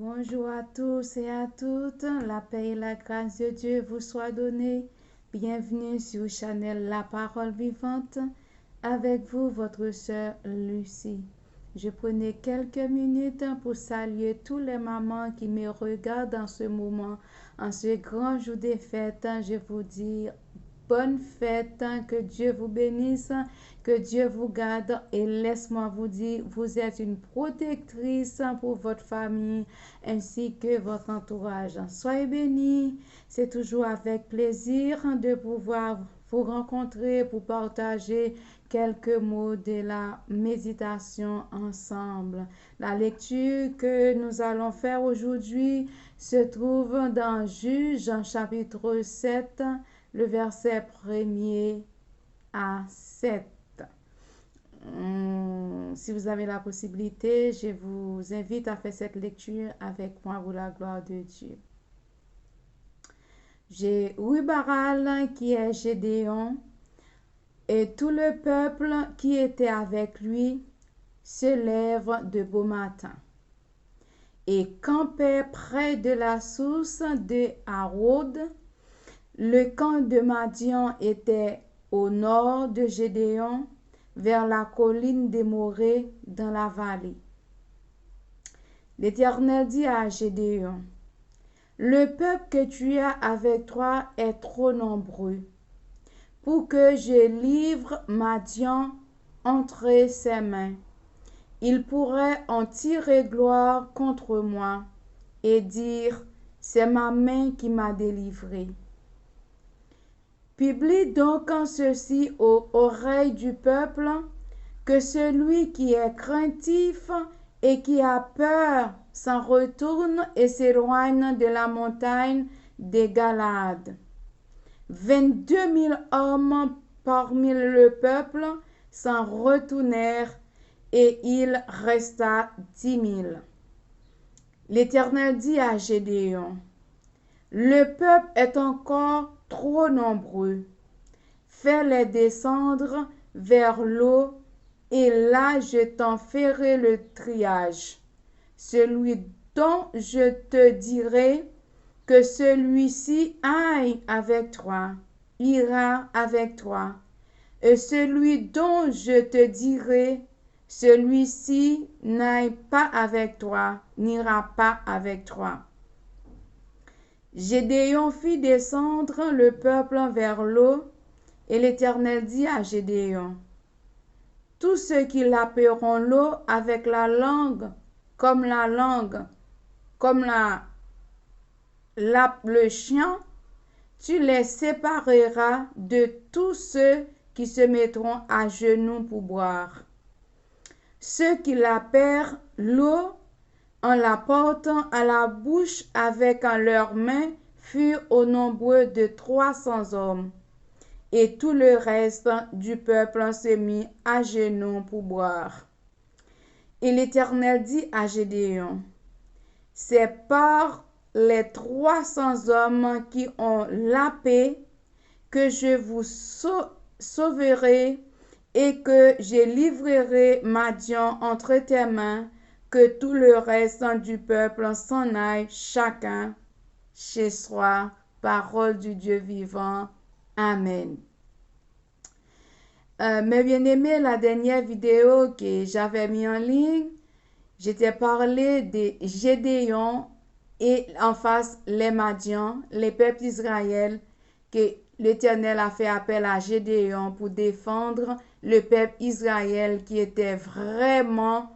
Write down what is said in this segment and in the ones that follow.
Bonjour à tous et à toutes, la paix et la grâce de Dieu vous soient données. Bienvenue sur Channel La Parole Vivante. Avec vous, votre sœur Lucie. Je prenais quelques minutes pour saluer tous les mamans qui me regardent en ce moment, en ce grand jour des fêtes. Je vous dis bonne fête, que Dieu vous bénisse, que Dieu vous garde et laisse-moi vous dire, vous êtes une protectrice pour votre famille ainsi que votre entourage. Soyez bénis, c'est toujours avec plaisir de pouvoir vous rencontrer pour partager quelques mots de la méditation ensemble. La lecture que nous allons faire aujourd'hui se trouve dans Juges chapitre 7, le verset 1er à 7. Si vous avez la possibilité, je vous invite à faire cette lecture avec moi pour la gloire de Dieu. J'ai Rubaral qui est Gédéon et tout le peuple qui était avec lui se lève de beau matin et campait près de la source de Harod. Le camp de Madian était au nord de Gédéon, vers la colline des Morées dans la vallée. L'Éternel dit à Gédéon, le peuple que tu as avec toi est trop nombreux pour que je livre Madian entre ses mains. Il pourrait en tirer gloire contre moi et dire, c'est ma main qui m'a délivré. Publie donc en ceci aux oreilles du peuple, que celui qui est craintif et qui a peur s'en retourne et s'éloigne de la montagne des Galades. 22 000 hommes parmi le peuple s'en retournèrent et il resta 10 000. L'Éternel dit à Gédéon, le peuple est encore trop nombreux. Fais-les descendre vers l'eau et là je t'en ferai le triage. Celui dont je te dirai que celui-ci aille avec toi, ira avec toi. Et celui dont je te dirai, celui-ci n'aille pas avec toi, n'ira pas avec toi. Gédéon fit descendre le peuple vers l'eau, et l'Éternel dit à Gédéon, tous ceux qui laperont l'eau avec la langue, comme le chien, tu les sépareras de tous ceux qui se mettront à genoux pour boire. Ceux qui lapèrent l'eau en la portant à la bouche avec en leurs mains furent au nombre de 300 hommes. Et tout le reste du peuple se mit à genoux pour boire. Et l'Éternel dit à Gédéon, c'est par les 300 hommes qui ont lapé que je vous sauverai et que je livrerai Madian entre tes mains, que tout le reste du peuple s'en aille chacun chez soi. Parole du Dieu vivant. Amen. Mes bien-aimés, la dernière vidéo que j'avais mis en ligne, j'étais parlé de Gédéon et en face les Madians, les peuples d'Israël, que l'Éternel a fait appel à Gédéon pour défendre le peuple Israël qui était vraiment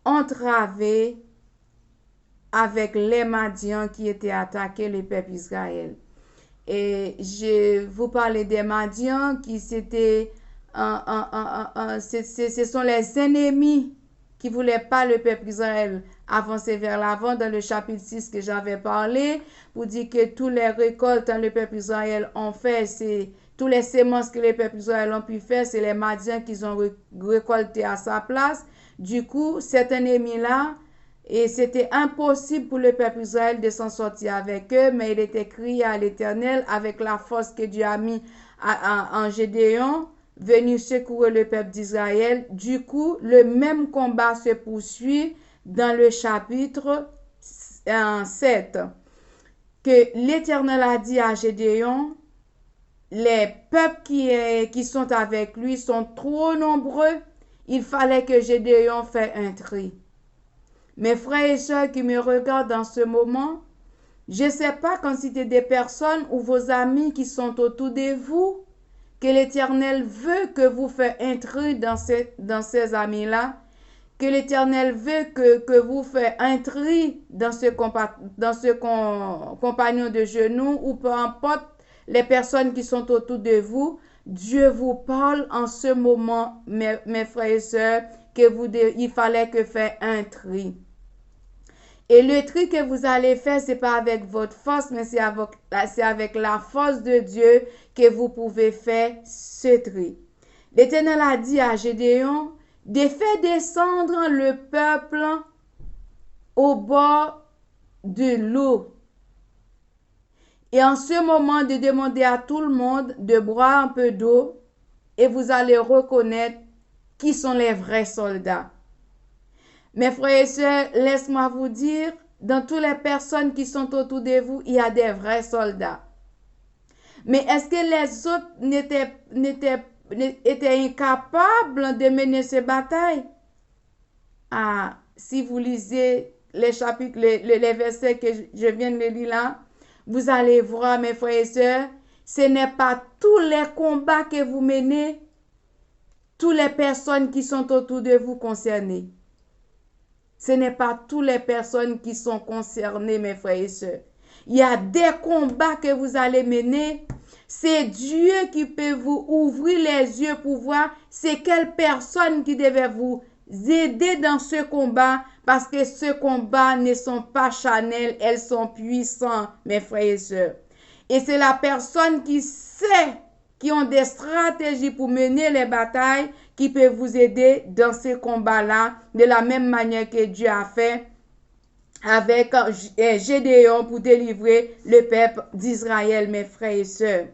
entravé avec les Madians qui étaient attaqués le peuple Israël. Et je vous parlais des Madians qui c'était ce sont les ennemis qui ne voulaient pas le peuple Israël avancer vers l'avant. Dans le chapitre 6 que j'avais parlé, pour dire que tous les récoltes que le peuple Israël ont fait, c'est tous les semences que le peuple Israël ont pu faire, c'est les Madians qu'ils ont récolté à sa place. Du coup, cet ennemi-là, et c'était impossible pour le peuple Israël de s'en sortir avec eux, mais il était crié à l'Éternel avec la force que Dieu a mis en Gédéon, venu secourir le peuple d'Israël. Du coup, le même combat se poursuit dans le chapitre 7, que l'Éternel a dit à Gédéon, les peuples qui sont avec lui sont trop nombreux, il fallait que Gédéon fasse un tri. Mes frères et sœurs qui me regardent dans ce moment, je ne sais pas quand c'était des personnes ou vos amis qui sont autour de vous, que l'Éternel veut que vous fassiez un tri dans ces amis-là, que l'Éternel veut que vous fassiez un tri dans ce compagnon de genoux ou peu importe les personnes qui sont autour de vous. Dieu vous parle en ce moment, mes frères et sœurs, il fallait que faire un tri. Et le tri que vous allez faire, ce n'est pas avec votre force, mais c'est avec la force de Dieu que vous pouvez faire ce tri. L'Éternel a dit à Gédéon de faire descendre le peuple au bord de l'eau. Et en ce moment, de demander à tout le monde de boire un peu d'eau et vous allez reconnaître qui sont les vrais soldats. Mes frères et sœurs, laisse-moi vous dire, dans toutes les personnes qui sont autour de vous, il y a des vrais soldats. Mais est-ce que les autres étaient incapables de mener ces batailles? Ah, si vous lisez les chapitres, les versets que je viens de lire là, vous allez voir, mes frères et sœurs, ce n'est pas tous les combats que vous menez, toutes les personnes qui sont autour de vous concernées. Ce n'est pas toutes les personnes qui sont concernées, mes frères et sœurs. Il y a des combats que vous allez mener. C'est Dieu qui peut vous ouvrir les yeux pour voir c'est quelles personnes qui devaient vous aider dans ce combat parce que ce combat ne sont pas charnels, elles sont puissantes, mes frères et sœurs. Et c'est la personne qui sait, qui ont des stratégies pour mener les batailles, qui peut vous aider dans ce combat-là, de la même manière que Dieu a fait avec Gédéon pour délivrer le peuple d'Israël, mes frères et sœurs.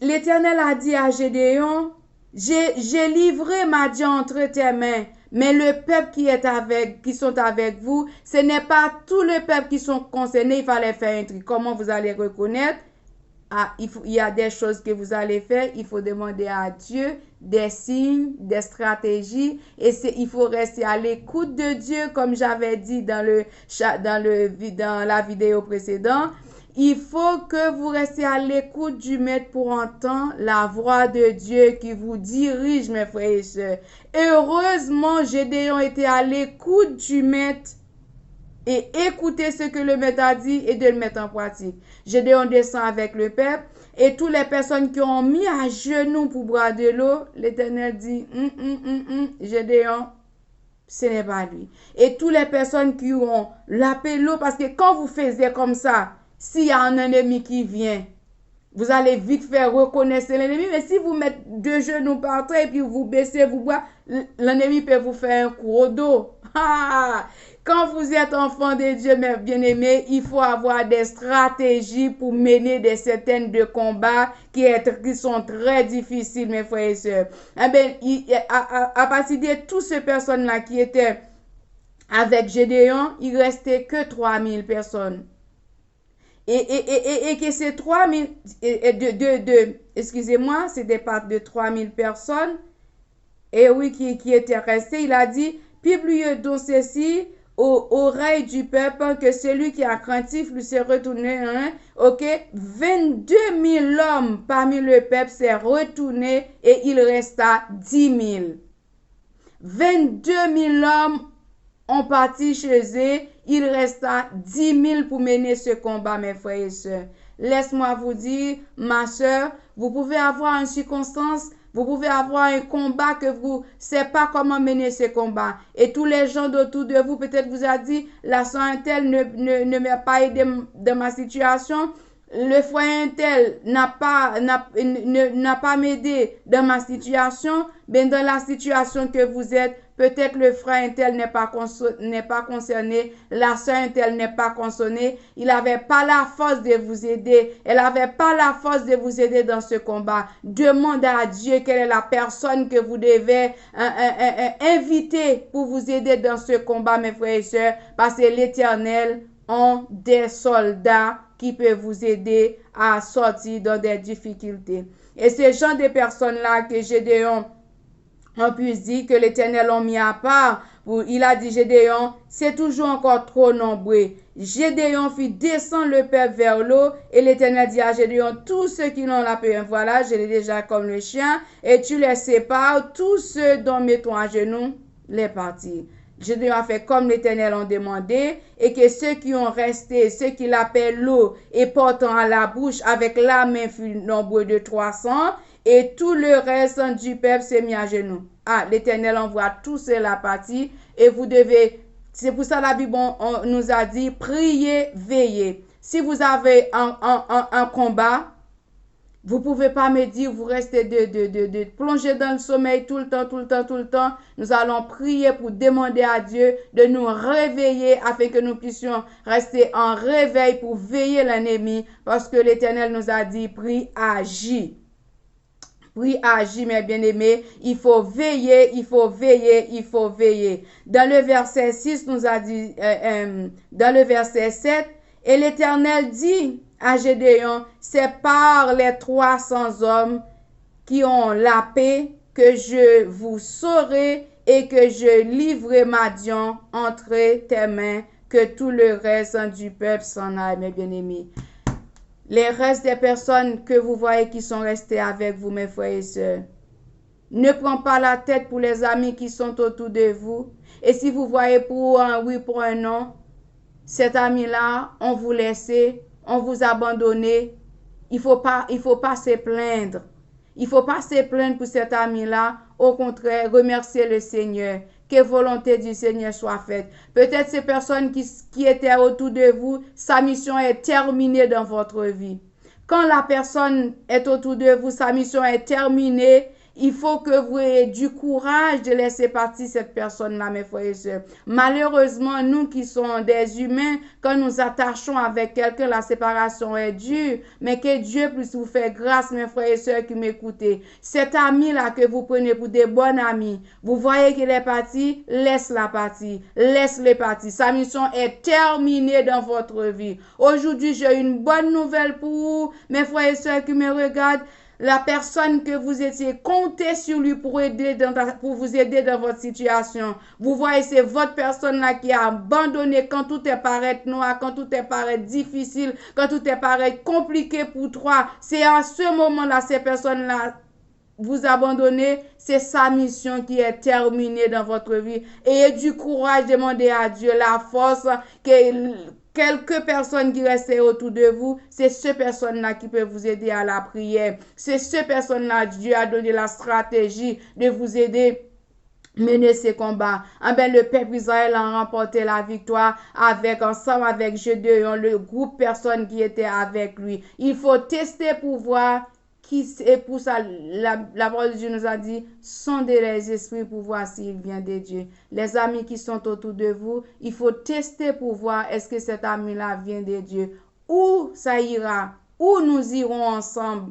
L'Éternel a dit à Gédéon, j'ai livré ma Dieu entre tes mains, mais le peuple qui sont avec vous, ce n'est pas tout le peuple qui sont concernés, il fallait faire un tri. Comment vous allez reconnaître? Ah, il y a des choses que vous allez faire, il faut demander à Dieu des signes, des stratégies et il faut rester à l'écoute de Dieu comme j'avais dit dans la vidéo précédente. Il faut que vous restiez à l'écoute du maître pour entendre la voix de Dieu qui vous dirige, mes frères et sœurs. Heureusement, Gédéon était à l'écoute du maître et écouter ce que le maître a dit et de le mettre en pratique. Gédéon descend avec le peuple et toutes les personnes qui ont mis à genoux pour boire de l'eau, l'Éternel dit, Gédéon, ce n'est pas lui. Et toutes les personnes qui ont lapé l'eau, parce que quand vous faisiez comme ça, s'il y a un ennemi qui vient, vous allez vite faire reconnaître l'ennemi. Mais si vous mettez deux genoux par terre et puis vous baissez, vous boire, l'ennemi peut vous faire un coup au dos. Quand vous êtes enfant de Dieu, mes bien-aimés, il faut avoir des stratégies pour mener des certaines de combats qui sont très difficiles, mes frères et sœurs. Eh bien, à partir de toutes ces personnes-là qui étaient avec Gédéon, il restait que 3000 personnes. Et que ces 3000, excusez-moi, c'était pas de 3000 personnes, et oui, qui étaient restés, il a dit, publiez donc ceci aux oreilles du peuple, que celui qui a craintif lui s'est retourné, hein, ok, 22 000 hommes parmi le peuple s'est retourné, et il resta 10 000. 22 000 hommes ont parti chez eux, il resta 10 000 pour mener ce combat, mes frères et sœurs. Laisse-moi vous dire, ma sœur, vous pouvez avoir une circonstance, vous pouvez avoir un combat que vous ne savez pas comment mener ce combat. Et tous les gens autour de vous, peut-être vous a dit, la sœur Intel ne m'a pas aidé dans ma situation. Le foyer Intel n'a pas m'aidé dans ma situation. Mais dans la situation que vous êtes, peut-être le frère intel n'est pas concerné, la sœur intel n'est pas concernée, il n'avait pas la force de vous aider, elle n'avait pas la force de vous aider dans ce combat. Demandez à Dieu quelle est la personne que vous devez inviter pour vous aider dans ce combat, mes frères et sœurs, parce que l'Éternel a des soldats qui peuvent vous aider à sortir dans des difficultés. Et ce genre de personnes-là que Gédéon on peut dire que l'Éternel l'a mis à part. Il a dit Gédéon, c'est toujours encore trop nombreux. Gédéon fit descendre le peuple vers l'eau et l'Éternel dit à Gédéon, tous ceux qui n'ont la paix, voilà, je l'ai déjà comme le chien, et tu les sépares, tous ceux dont mettons à genoux, les partis. Gédéon a fait comme l'Éternel en demandé, et que ceux qui ont resté, ceux qui l'appellent l'eau et portant à la bouche avec la main fut nombreux de 300, et tout le reste du peuple s'est mis à genoux. Ah, l'Éternel envoie tous cela partir et vous devez, c'est pour ça la Bible nous a dit, priez, veillez. Si vous avez un combat, vous ne pouvez pas me dire, vous restez de plonger dans le sommeil tout le temps. Nous allons prier pour demander à Dieu de nous réveiller afin que nous puissions rester en réveil pour veiller l'ennemi parce que l'Éternel nous a dit, prie, agis. Oui, agis, mes bien-aimés, il faut veiller. Dans le verset 6, nous a dit, dans le verset 7, et l'Éternel dit à Gédéon, c'est par les 300 hommes qui ont la paix que je vous saurai et que je livrerai Madian entre tes mains, que tout le reste du peuple s'en aille, mes bien-aimés. Les restes des personnes que vous voyez qui sont restées avec vous, mes frères et sœurs. Ne prenez pas la tête pour les amis qui sont autour de vous. Et si vous voyez pour un oui, pour un non, cet ami-là, on vous laisse, on vous abandonne. Il faut pas se plaindre. Il faut pas se plaindre pour cet ami-là. Au contraire, remercier le Seigneur. Que volonté du Seigneur soit faite. Peut-être ces personnes qui étaient autour de vous, sa mission est terminée dans votre vie. Quand la personne est autour de vous, sa mission est terminée. Il faut que vous ayez du courage de laisser partir cette personne-là, mes frères et sœurs. Malheureusement, nous qui sommes des humains, quand nous attachons avec quelqu'un, la séparation est dure. Mais que Dieu puisse vous faire grâce, mes frères et sœurs qui m'écoutez. Cet ami-là que vous prenez pour des bons amis, vous voyez qu'il est parti, laisse-la partir. Laisse-le partir. Sa mission est terminée dans votre vie. Aujourd'hui, j'ai une bonne nouvelle pour vous, mes frères et sœurs qui me regardent. La personne que vous étiez, comptez sur lui pour vous aider dans votre situation. Vous voyez, c'est votre personne-là qui a abandonné quand tout est paraît noir, quand tout est paraît difficile, quand tout est paraît compliqué pour toi. C'est à ce moment-là, ces personnes-là vous abandonnez, c'est sa mission qui est terminée dans votre vie. Ayez du courage, demandez à Dieu la force quelques personnes qui restent autour de vous, c'est ces personnes-là qui peuvent vous aider à la prière. C'est ces personnes-là, Dieu a donné la stratégie de vous aider mener ces combats. Le peuple Israël a remporté la victoire ensemble avec Gédéon, le groupe de personnes qui étaient avec lui. Il faut tester pour voir et pour ça, la parole de Dieu nous a dit, sondez les esprits pour voir s'il vient de Dieu. Les amis qui sont autour de vous, il faut tester pour voir est-ce que cet ami-là vient de Dieu. Où ça ira? Où nous irons ensemble?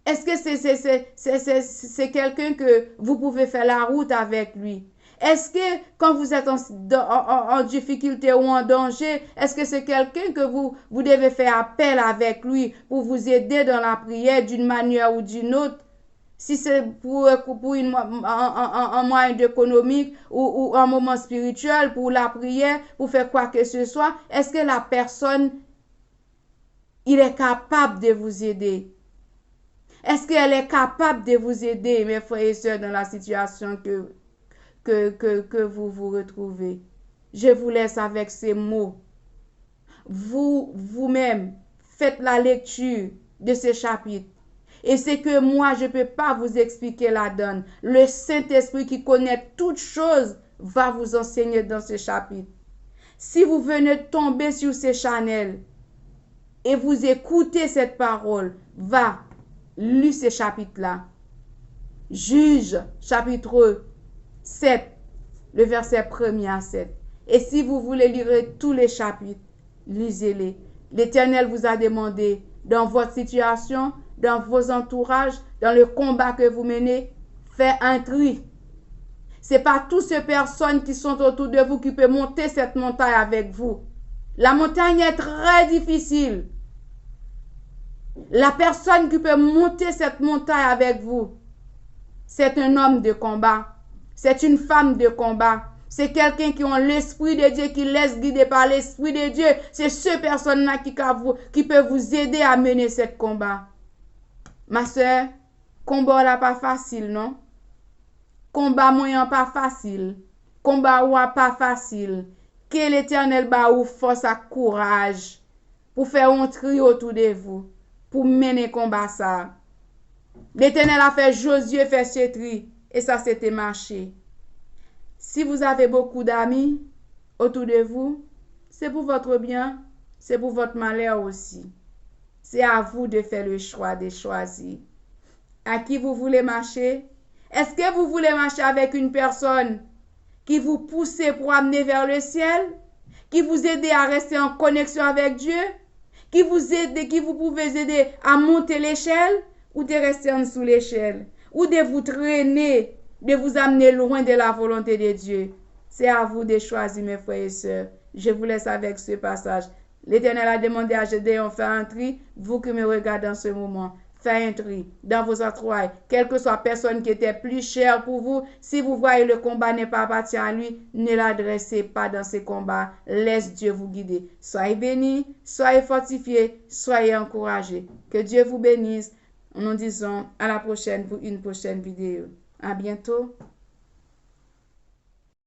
Est-ce que c'est quelqu'un que vous pouvez faire la route avec lui? Est-ce que quand vous êtes en difficulté ou en danger, est-ce que c'est quelqu'un que vous devez faire appel avec lui pour vous aider dans la prière d'une manière ou d'une autre? Si c'est pour un moyen économique ou un moment spirituel, pour la prière, pour faire quoi que ce soit, est-ce que la personne, il est capable de vous aider? Est-ce qu'elle est capable de vous aider, mes frères et sœurs, dans la situation que vous vous retrouvez? Je vous laisse avec ces mots. Vous-même, faites la lecture de ce chapitre. Et c'est que moi, je ne peux pas vous expliquer la donne. Le Saint-Esprit qui connaît toutes choses va vous enseigner dans ce chapitre. Si vous venez tomber sur ces channels et vous écoutez cette parole, lisez ce chapitre-là. Juge, chapitre 7. le verset 1er à 7. Et si vous voulez lire tous les chapitres, lisez-les. L'Éternel vous a demandé, dans votre situation, dans vos entourages, dans le combat que vous menez, faites un tri. Ce n'est pas toutes ces personnes qui sont autour de vous qui peuvent monter cette montagne avec vous. La montagne est très difficile. La personne qui peut monter cette montagne avec vous, c'est un homme de combat. C'est une femme de combat. C'est quelqu'un qui a l'Esprit de Dieu, qui laisse guider par l'Esprit de Dieu. C'est ce personne-là qui peut vous aider à mener ce combat. Ma soeur, combat là pas facile, non? Combat moyen pas facile. Combat ou pas facile. Que l'Éternel ba ou force à courage pour faire un tri autour de vous, pour mener combat ça. L'Éternel a fait Josué faire ce tri et ça c'était marché. Si vous avez beaucoup d'amis autour de vous, c'est pour votre bien, c'est pour votre malheur aussi. C'est à vous de faire le choix de choisir. À qui vous voulez marcher? Est-ce que vous voulez marcher avec une personne qui vous pousse pour amener vers le ciel, qui vous aide à rester en connexion avec Dieu, qui vous pouvez aider à monter l'échelle ou de rester en dessous l'échelle, ou de vous traîner, de vous amener loin de la volonté de Dieu? C'est à vous de choisir, mes frères et sœurs. Je vous laisse avec ce passage. L'Éternel a demandé à Gédéon de faire un tri. Vous qui me regardez en ce moment, faites un tri dans vos entourages. Quelle que soit la personne qui était plus chère pour vous, si vous voyez le combat n'est pas appartient à lui, ne l'adressez pas dans ces combats. Laisse Dieu vous guider. Soyez bénis, soyez fortifiés, soyez encouragés. Que Dieu vous bénisse. Nous disons à la prochaine pour une prochaine vidéo. À bientôt.